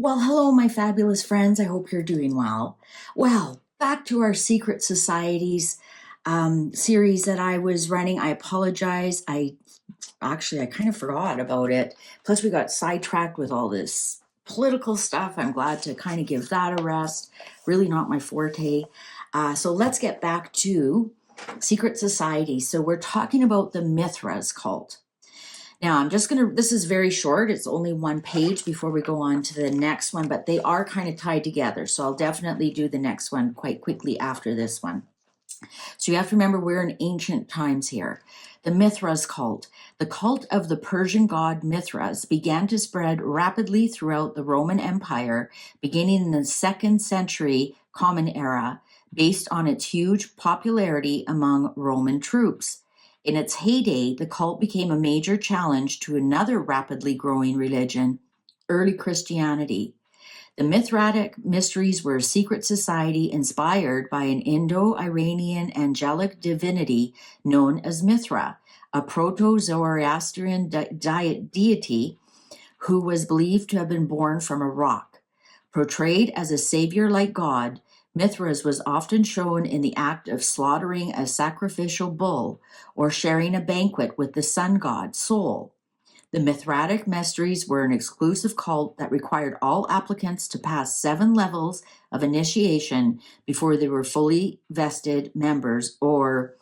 Well, hello, my fabulous friends. I hope you're doing well. Well, back to our secret societies series that I was running. I apologize. I kind of forgot about it. Plus, we got sidetracked with all this political stuff. I'm glad to kind of give that a rest. Really not my forte. So let's get back to secret societies. So we're talking about the Mithras cult. Now, this is very short. It's only one page before we go on to the next one, but they are kind of tied together. So I'll definitely do the next one quite quickly after this one. So you have to remember we're in ancient times here. The Mithras cult. The cult of the Persian god Mithras began to spread rapidly throughout the Roman Empire, beginning in the 2nd century Common Era, based on its huge popularity among Roman troops. In its heyday, the cult became a major challenge to another rapidly growing religion, early Christianity. The Mithraic mysteries were a secret society inspired by an Indo-Iranian angelic divinity known as Mithra, a proto-Zoroastrian deity who was believed to have been born from a rock. Portrayed as a savior-like god, Mithras was often shown in the act of slaughtering a sacrificial bull or sharing a banquet with the sun god, Sol. The Mithraic mysteries were an exclusive cult that required all applicants to pass 7 levels of initiation before they were fully vested members, or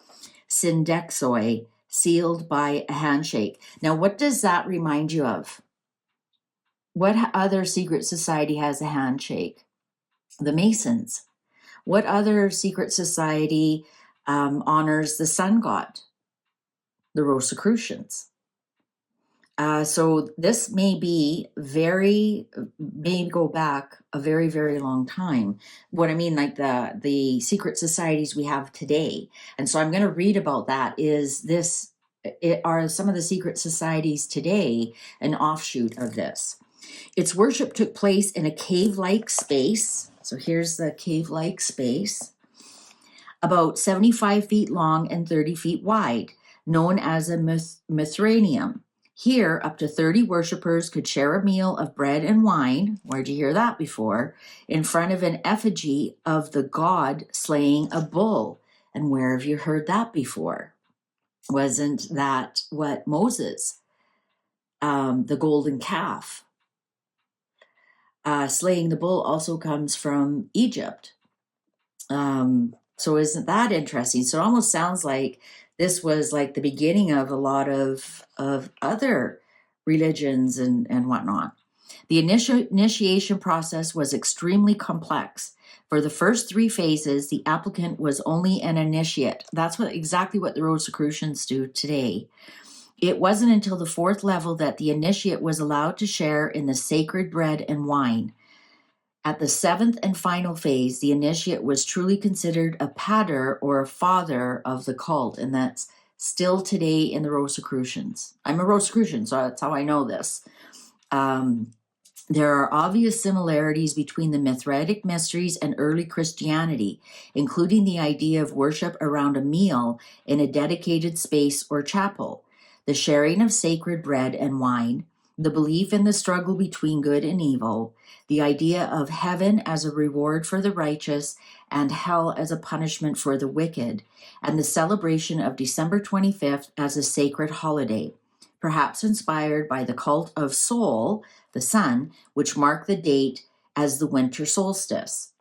syndexoi, sealed by a handshake. Now, what does that remind you of? What other secret society has a handshake? The Masons. What other secret society honors the sun god? The Rosicrucians. So this may go back a very, very long time. What I mean, like the secret societies we have today. And so I'm going to read about that. Are some of the secret societies today an offshoot of this? Its worship took place in a cave-like space. So here's the cave-like space, about 75 feet long and 30 feet wide, known as a Mithraism. Here, up to 30 worshippers could share a meal of bread and wine, where'd you hear that before, in front of an effigy of the god slaying a bull. And where have you heard that before? Wasn't that what Moses, the golden calf? Slaying the bull also comes from Egypt. So isn't that interesting? So it almost sounds like this was like the beginning of a lot of other religions and whatnot. The initiation process was extremely complex. For the first 3 phases, the applicant was only an initiate. That's exactly what the Rosicrucians do today. It wasn't until the 4th level that the initiate was allowed to share in the sacred bread and wine. At the 7th and final phase, the initiate was truly considered a pater or a father of the cult, and that's still today in the Rosicrucians. I'm a Rosicrucian, so that's how I know this. There are obvious similarities between the Mithraic mysteries and early Christianity, including the idea of worship around a meal in a dedicated space or chapel, the sharing of sacred bread and wine, the belief in the struggle between good and evil, the idea of heaven as a reward for the righteous and hell as a punishment for the wicked, and the celebration of December 25th as a sacred holiday, perhaps inspired by the cult of Sol, the sun, which marked the date as the winter solstice.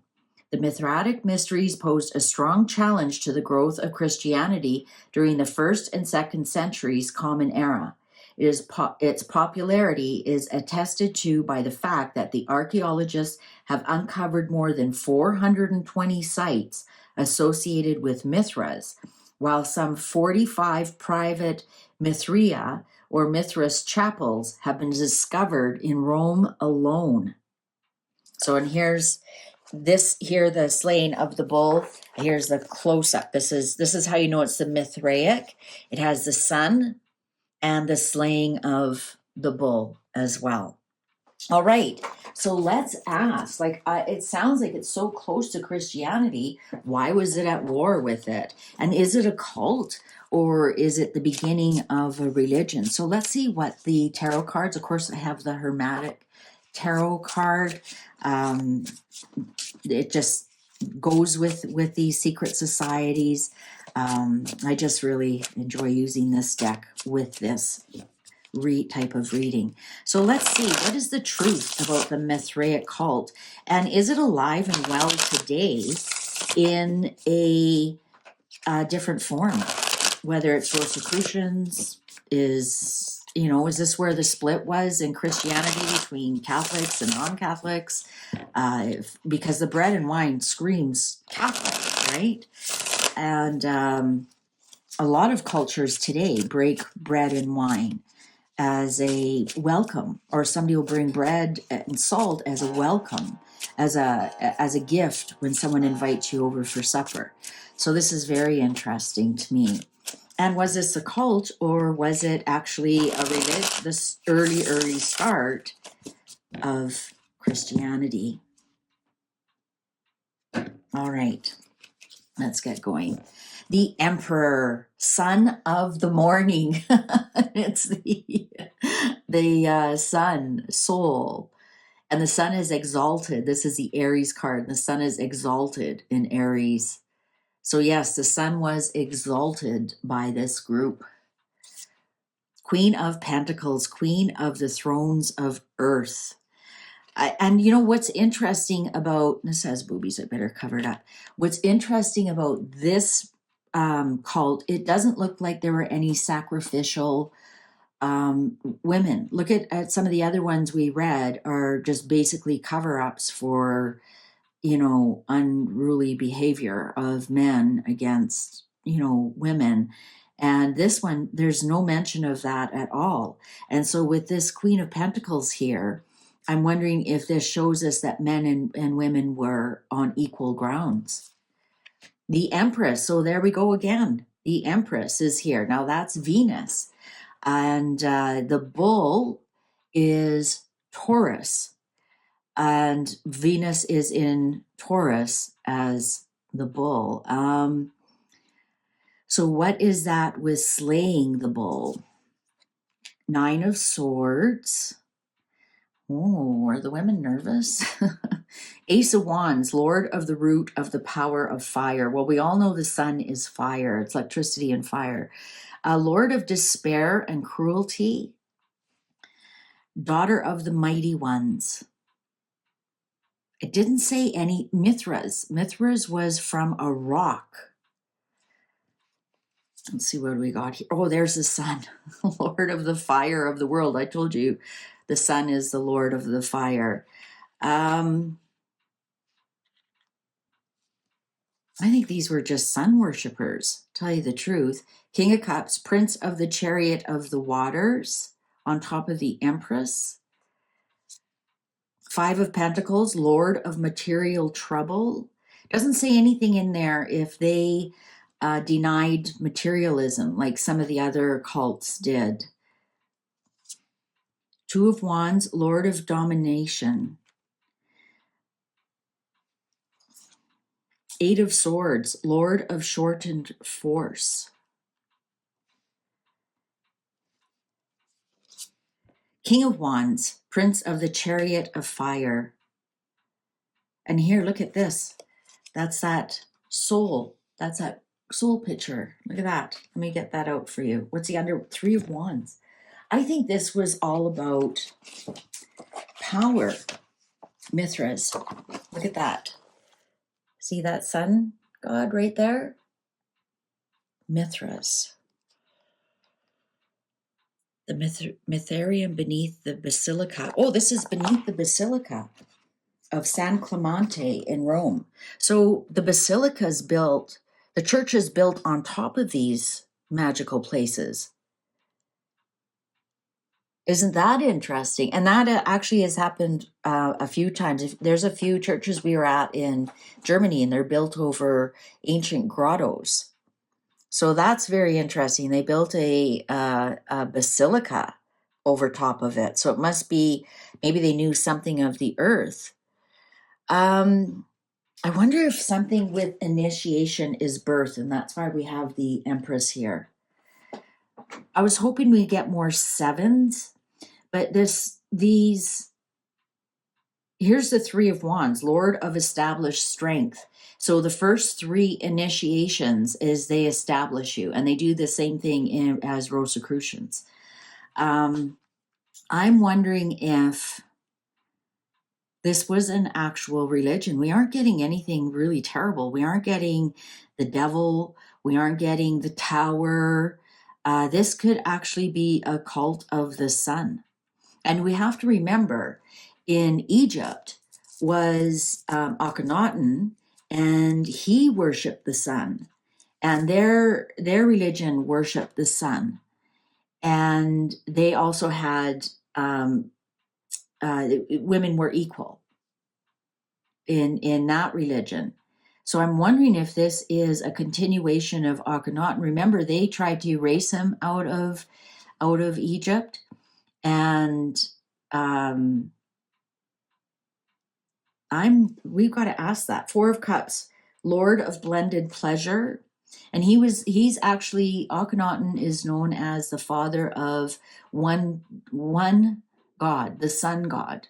The Mithraic mysteries posed a strong challenge to the growth of Christianity during the 1st and 2nd centuries Common Era. Its popularity is attested to by the fact that the archaeologists have uncovered more than 420 sites associated with Mithras, while some 45 private Mithraea or Mithras chapels have been discovered in Rome alone. So, and here's the slaying of the bull. Here's the close-up. This is how you know it's the Mithraic. It has the sun and the slaying of the bull as well. All right, so let's ask, it sounds like it's so close to Christianity. Why was it at war with it? And is it a cult, or is it the beginning of a religion? So let's see what the tarot cards, of course, I have the Hermetic tarot card. It just goes with these secret societies. I just really enjoy using this deck with this type of reading. So let's see, what is the truth about the Mithraic cult? And is it alive and well today in a different form? Whether it's Rosicrucians, is this where the split was in Christianity between Catholics and non-Catholics? Because the bread and wine screams Catholic, right? And a lot of cultures today break bread and wine as a welcome, or somebody will bring bread and salt as a welcome, as a gift when someone invites you over for supper. So this is very interesting to me. And was this a cult, or was it actually this early start of Christianity? All right, let's get going. The Emperor, son of the morning. It's the sun, soul. And the sun is exalted. This is the Aries card. The sun is exalted in Aries. So yes, the sun was exalted by this group. Queen of Pentacles, Queen of the Thrones of Earth. And what's interesting about, this has boobies, I better cover it up. What's interesting about this cult, it doesn't look like there were any sacrificial women. Look at some of the other ones we read are just basically cover-ups for, unruly behavior of men against, women. And this one, there's no mention of that at all. And so with this Queen of Pentacles here, I'm wondering if this shows us that men and women were on equal grounds. The Empress, so there we go again. The Empress is here. Now that's Venus. And the bull is Taurus. And Venus is in Taurus as the bull. So what is that with slaying the bull? 9 of Swords. Oh, are the women nervous? Ace of Wands, Lord of the root of the power of fire. Well, we all know the sun is fire. It's electricity and fire. Lord of despair and cruelty. Daughter of the mighty ones. It didn't say any Mithras. Mithras was from a rock. Let's see what we got here. Oh, there's the sun. Lord of the fire of the world. I told you the sun is the Lord of the fire. I think these were just sun worshippers, tell you the truth. King of Cups, Prince of the Chariot of the Waters, on top of the Empress. 5 of Pentacles, Lord of Material Trouble. Doesn't say anything in there if they denied materialism like some of the other cults did. 2 of Wands, Lord of Domination. 8 of Swords, Lord of Shortened Force. King of Wands, Prince of the Chariot of Fire. And here, look at this. That's that soul. That's that soul picture. Look at that. Let me get that out for you. What's the under? 3 of Wands. I think this was all about power. Mithras. Look at that. See that sun god right there? Mithras. The Mithraism beneath the Basilica. Oh, this is beneath the Basilica of San Clemente in Rome. So the basilica is built, the church is built on top of these magical places. Isn't that interesting? And that actually has happened a few times. There's a few churches we were at in Germany, and they're built over ancient grottos. So that's very interesting. They built a basilica over top of it. So it must be, maybe they knew something of the earth. I wonder if something with initiation is birth, and that's why we have the Empress here. I was hoping we'd get more 7s, but these here's the Three of Wands, Lord of established strength. So the first three initiations is they establish you, and they do the same thing as Rosicrucians. I'm wondering if this was an actual religion. We aren't getting anything really terrible. We aren't getting the devil. We aren't getting the tower. This could actually be a cult of the sun. And we have to remember, in Egypt was Akhenaten, and he worshipped the sun. And their religion worshipped the sun. And they also had women were equal in that religion. So I'm wondering if this is a continuation of Akhenaten. Remember, they tried to erase him out of Egypt, and we've got to ask that. Four of Cups, Lord of blended pleasure. And he's actually, Akhenaten is known as the father of one God, the sun god.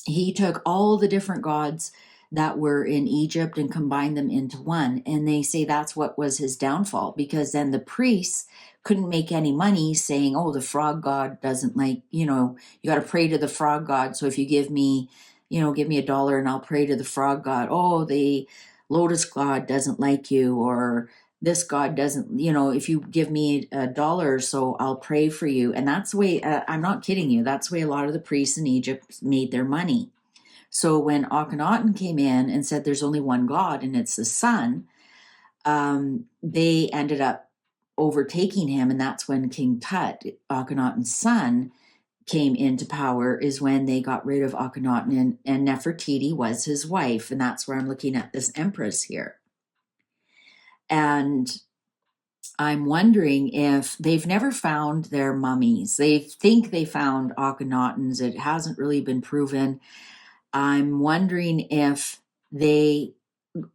He took all the different gods that were in Egypt and combined them into one. And they say that's what was his downfall, because then the priests couldn't make any money saying, oh, the frog god doesn't like, you got to pray to the frog god. So if you give me $1 and I'll pray to the frog god. Oh, the lotus god doesn't like you, or this god doesn't, if you give me $1, so I'll pray for you. And that's the way, I'm not kidding you, that's the way a lot of the priests in Egypt made their money. So when Akhenaten came in and said there's only one God and it's the sun, they ended up overtaking him. And that's when King Tut, Akhenaten's son, came into power, is when they got rid of Akhenaten, and Nefertiti was his wife. And that's where I'm looking at this empress here. And I'm wondering if they've never found their mummies. They think they found Akhenaten's. It hasn't really been proven. I'm wondering if they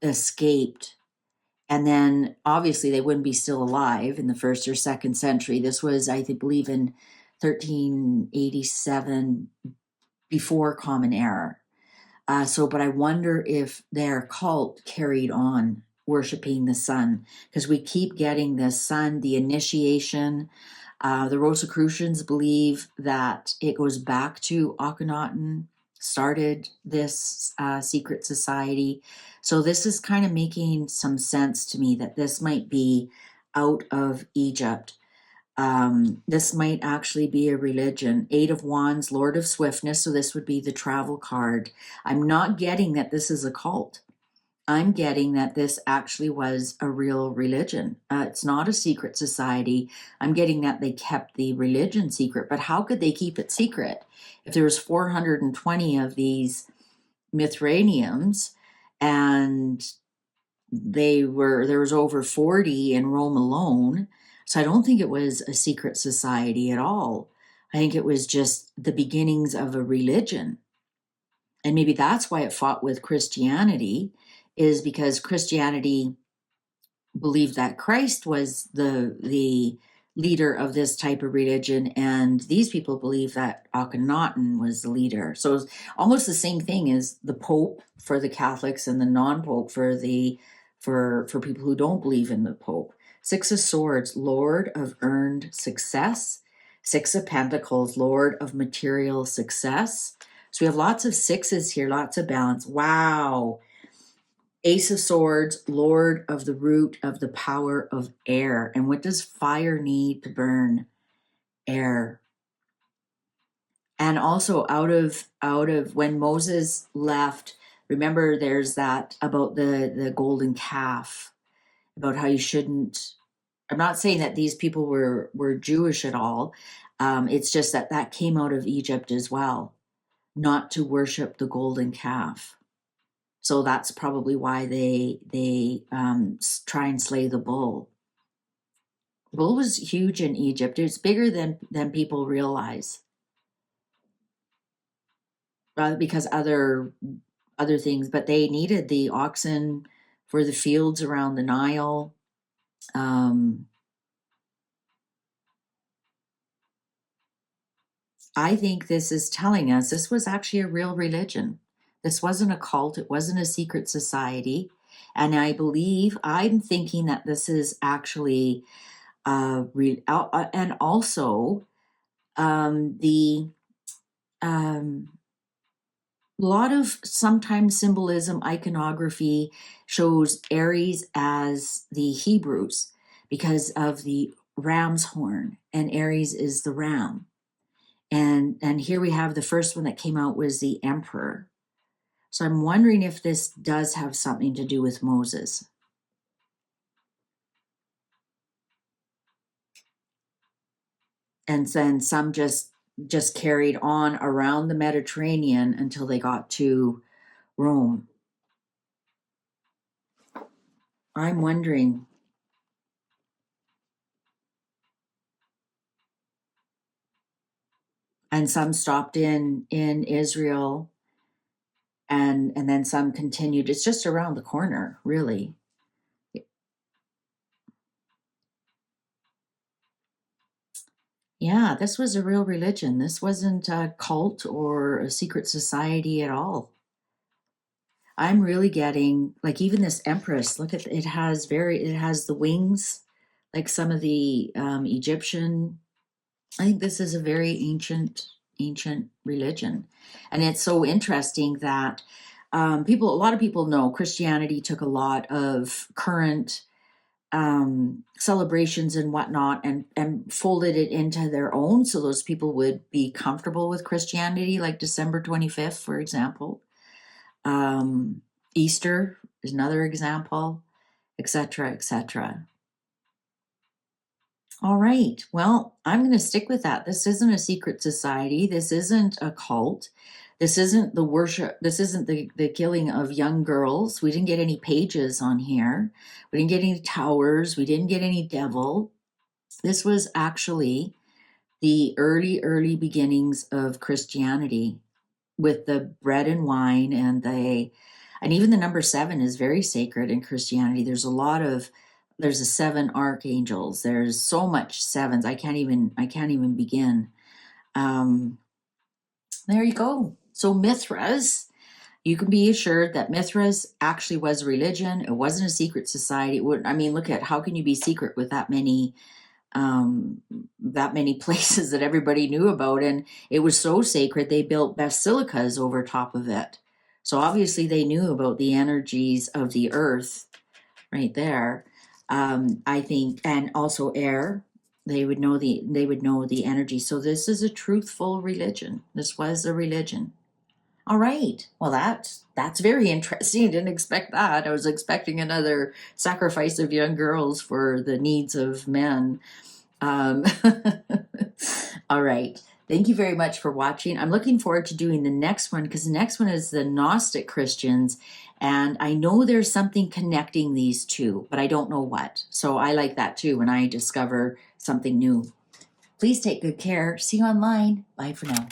escaped, and then obviously they wouldn't be still alive in the 1st or 2nd century. This was, I believe, in 1387, before Common Era. But I wonder if their cult carried on worshiping the sun, because we keep getting the sun, the initiation. The Rosicrucians believe that it goes back to Akhenaten, started this secret society. So this is kind of making some sense to me that this might be out of Egypt. This might actually be a religion. 8 of Wands, Lord of Swiftness. So this would be the travel card. I'm not getting that this is a cult. I'm getting that this actually was a real religion. It's not a secret society. I'm getting that they kept the religion secret. But how could they keep it secret if there was 420 of these Mithraians, and there was over 40 in Rome alone? So I don't think it was a secret society at all. I think it was just the beginnings of a religion. And maybe that's why it fought with Christianity, is because Christianity believed that Christ was the leader of this type of religion, and these people believe that Akhenaten was the leader. So it's almost the same thing as the Pope for the Catholics and the non-Pope for people who don't believe in the Pope. 6 of Swords, Lord of earned success. 6 of Pentacles, Lord of material success. So we have lots of sixes here, lots of balance. Wow. Ace of Swords, Lord of the root of the power of air. And what does fire need to burn? Air. And also out of when Moses left, remember there's that about the golden calf, about how you shouldn't. I'm not saying that these people were Jewish at all. It's just that came out of Egypt as well, not to worship the golden calf. So that's probably why they try and slay the bull. The bull was huge in Egypt. It's bigger than people realize, because other things. But they needed the oxen for the fields around the Nile. I think this is telling us this was actually a real religion. This wasn't a cult. It wasn't a secret society. And I'm thinking that this is actually, and also the lot of sometimes symbolism, iconography shows Aries as the Hebrews because of the ram's horn, and Aries is the ram. And here we have the first one that came out was the emperor. So I'm wondering if this does have something to do with Moses. And then some just carried on around the Mediterranean until they got to Rome. I'm wondering. And some stopped in Israel, and then some continued. It's just around the corner, really. Yeah, this was a real religion. This wasn't a cult or a secret society at all. I'm really getting, like, even this empress, look at it has the wings like some of the Egyptian. I think this is a very ancient religion. And it's so interesting that a lot of people know Christianity took a lot of current celebrations and whatnot and folded it into their own so those people would be comfortable with Christianity, like December 25th, for example. Easter is another example, etc., etc. All right. Well, I'm going to stick with that. This isn't a secret society. This isn't a cult. This isn't the worship. This isn't the killing of young girls. We didn't get any pages on here. We didn't get any towers. We didn't get any devil. This was actually the early beginnings of Christianity with the bread and wine and even the number 7 is very sacred in Christianity. There's a 7 archangels. There's so much sevens. I can't even begin. There you go. So Mithras, you can be assured that Mithras actually was a religion. It wasn't a secret society. Look at how can you be secret with that many places that everybody knew about, and it was so sacred they built basilicas over top of it. So obviously they knew about the energies of the earth right there. I think, and also air. They would know the energy. So this is a truthful religion. This was a religion. All right. Well, that's very interesting. I didn't expect that. I was expecting another sacrifice of young girls for the needs of men. All right. Thank you very much for watching. I'm looking forward to doing the next one because the next one is the Gnostic Christians. And I know there's something connecting these two, but I don't know what. So I like that too when I discover something new. Please take good care. See you online. Bye for now.